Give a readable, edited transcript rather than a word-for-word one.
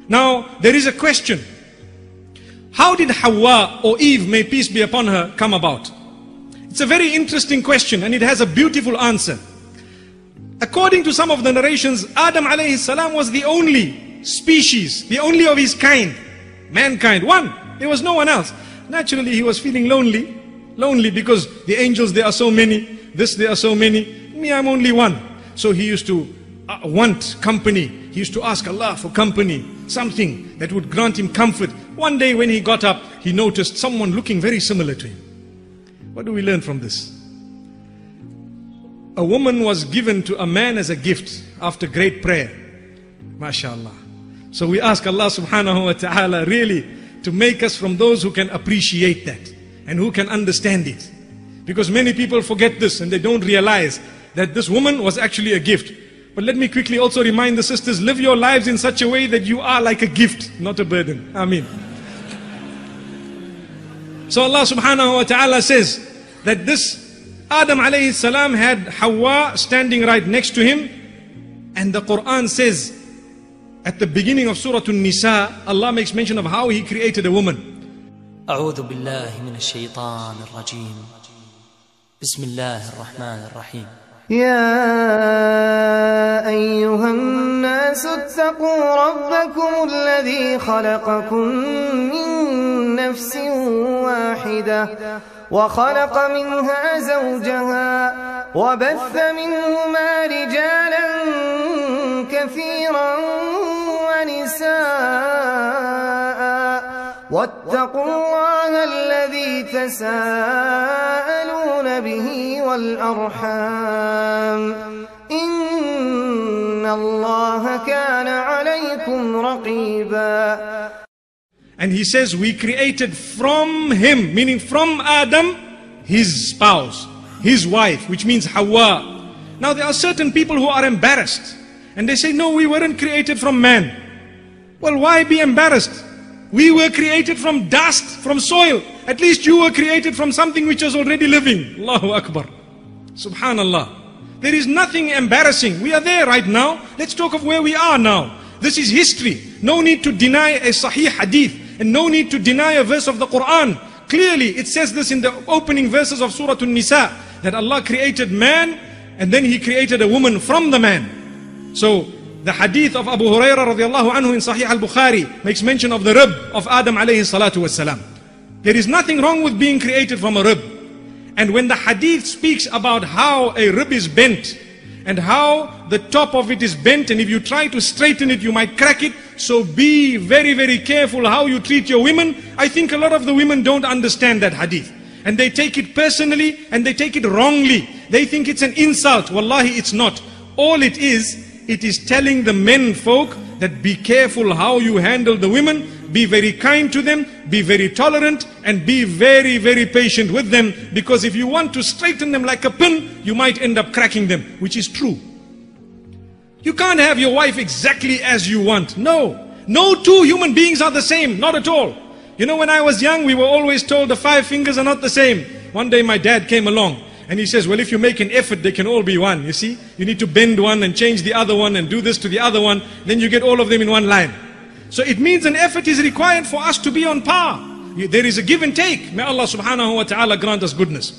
Now, there is a question. How did Hawa, or Eve, may peace be upon her, come about? It's a very interesting question, and it has a beautiful answer. According to some of the narrations, Adam alayhi salam was the only species, the only of his kind, mankind, one. There was no one else. Naturally, he was feeling lonely because the angels, there are so many, there are so many, me, I'm only one. So he used to want company. He used to ask Allah for company, something that would grant him comfort. One day when he got up, he noticed someone looking very similar to him. What do we learn from this? A woman was given to a man as a gift after great prayer. MashaAllah. So we ask Allah subhanahu wa ta'ala really to make us from those who can appreciate that and who can understand it. Because many people forget this and they don't realize that this woman was actually a gift. But let me quickly also remind the sisters, live your lives in such a way that you are like a gift, not a burden. Ameen. So Allah subhanahu wa ta'ala says that this Adam alayhi salam had Hawa standing right next to him. And the Quran says, at the beginning of Surah An-Nisa, Allah makes mention of how He created a woman. أعوذ بالله من الشيطان الرجيم بسم الله الرحمن الرحيم يا أيها الناس اتقوا ربكم الذي خلقكم من نفس واحدة وخلق منها زوجها وبث منهما رجالا كثيرا ونساء واتقوا الله الذي تساءلون به والأرحام إن الله كان عليكم رقيبا. And He says we created from him, meaning from Adam, his spouse, his wife, which means Hawa. Now there are certain people who are embarrassed and they say, no, we weren't created from man. Well, why be embarrassed? We were created from dust, from soil. At least you were created from something which was already living. Allahu Akbar. Subhanallah. There is nothing embarrassing. We are there right now. Let's talk of where we are now. This is history. No need to deny a sahih hadith. And no need to deny a verse of the Quran. Clearly, it says this in the opening verses of Surah An-Nisa, that Allah created man and then He created a woman from the man. So, the hadith of Abu Hurairah radiallahu anhu in Sahih al-Bukhari makes mention of the rib of Adam alayhi salatu wassalam. There is nothing wrong with being created from a rib. And when the hadith speaks about how a rib is bent and how the top of it is bent, and if you try to straighten it, you might crack it. So be very, very careful how you treat your women. I think a lot of the women don't understand that hadith. And they take it personally and they take it wrongly. They think it's an insult. Wallahi, it's not. All it is telling the men folk that be careful how you handle the women. Be very kind to them, be very tolerant, and be very, very patient with them. Because if you want to straighten them like a pin, you might end up cracking them, which is true. You can't have your wife exactly as you want. No. No two human beings are the same. Not at all. You know, when I was young, we were always told the 5 fingers are not the same. One day my dad came along and he says, well, if you make an effort, they can all be one. You see, you need to bend one and change the other one and do this to the other one. Then you get all of them in one line. So it means an effort is required for us to be on par. There is a give and take. May Allah subhanahu wa ta'ala grant us goodness.